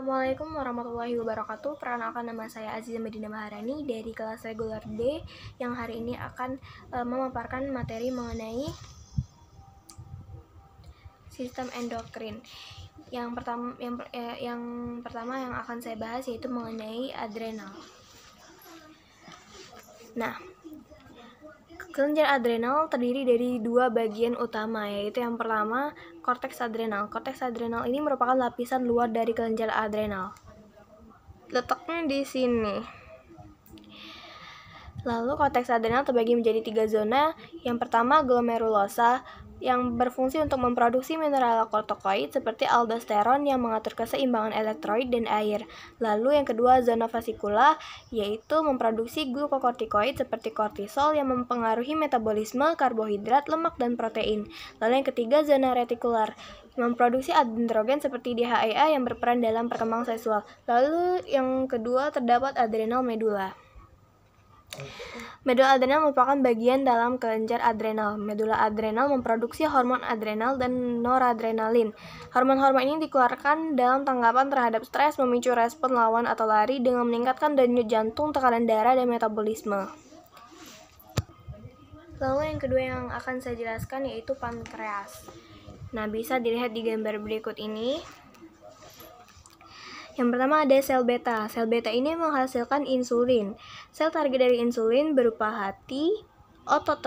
Assalamualaikum warahmatullahi wabarakatuh. Perkenalkan, nama saya Aziza Medina Maharani dari kelas reguler D yang hari ini akan memaparkan materi mengenai sistem endokrin. Yang pertama yang akan saya bahas yaitu mengenai adrenal. Nah, kelenjar adrenal terdiri dari dua bagian utama, yaitu yang pertama korteks adrenal. Korteks adrenal ini merupakan lapisan luar dari kelenjar adrenal. Letaknya di sini. Lalu korteks adrenal terbagi menjadi 3 zona. Yang pertama glomerulosa, yang berfungsi untuk memproduksi mineral kortikoid seperti aldosteron yang mengatur keseimbangan elektrolit dan air. Lalu yang kedua zona vasikula, yaitu memproduksi glukokortikoid seperti kortisol yang mempengaruhi metabolisme karbohidrat, lemak, dan protein. Lalu yang ketiga zona retikular, memproduksi androgen seperti DHEA yang berperan dalam perkembangan seksual. Lalu yang kedua terdapat adrenal medula. Medula adrenal merupakan bagian dalam kelenjar adrenal. Medula adrenal memproduksi hormon adrenal dan noradrenalin. Hormon-hormon ini dikeluarkan dalam tanggapan terhadap stres, memicu respon lawan atau lari dengan meningkatkan denyut jantung, tekanan darah, dan metabolisme. Lalu yang kedua yang akan saya jelaskan yaitu pankreas. Nah, bisa dilihat di gambar berikut ini. Yang pertama ada sel beta. Sel beta ini menghasilkan insulin. Sel target dari insulin berupa hati, otot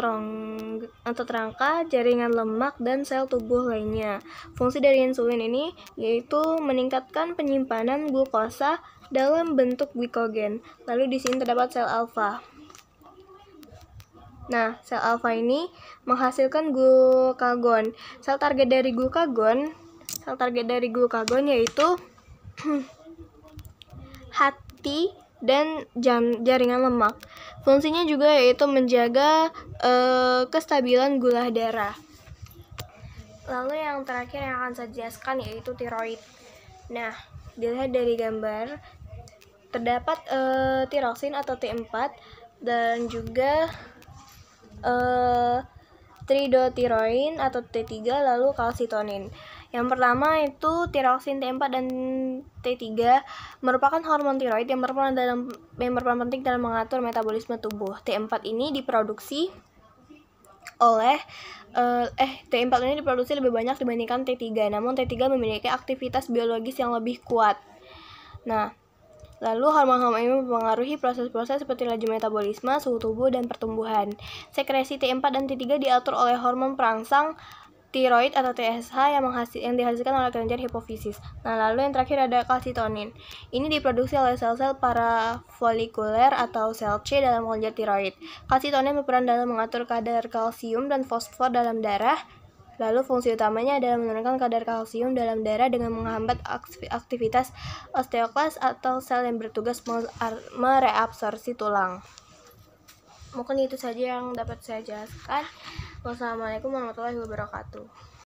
rangka, jaringan lemak, dan sel tubuh lainnya. Fungsi dari insulin ini yaitu meningkatkan penyimpanan glukosa dalam bentuk glikogen. Lalu di sini terdapat sel alfa. Nah, sel alfa ini menghasilkan glukagon. Sel target dari glukagon yaitu hati dan jaringan lemak. Fungsinya juga yaitu menjaga kestabilan gula darah. Lalu yang terakhir yang akan saya jelaskan yaitu tiroid. Nah, dilihat dari gambar terdapat tiroksin atau T4 dan juga tridotiroin atau T3, lalu kalsitonin. Yang pertama itu tiroksin T4 dan T3 merupakan hormon tiroid yang berperan penting dalam mengatur metabolisme tubuh. T4 ini diproduksi lebih banyak dibandingkan T3, namun T3 memiliki aktivitas biologis yang lebih kuat. Nah, lalu hormon-hormon ini mempengaruhi proses-proses seperti laju metabolisme, suhu tubuh, dan pertumbuhan. Sekresi T4 dan T3 diatur oleh hormon perangsang tiroid atau TSH yang dihasilkan oleh kelenjar hipofisis. Nah, lalu yang terakhir ada kalsitonin. Ini diproduksi oleh sel-sel parafolikuler atau sel C dalam kelenjar tiroid. Kalsitonin berperan dalam mengatur kadar kalsium dan fosfor dalam darah. Lalu fungsi utamanya adalah menurunkan kadar kalsium dalam darah dengan menghambat aktivitas osteoklas atau sel yang bertugas mereabsorpsi tulang. Mungkin itu saja yang dapat saya jelaskan. Wassalamualaikum warahmatullahi wabarakatuh.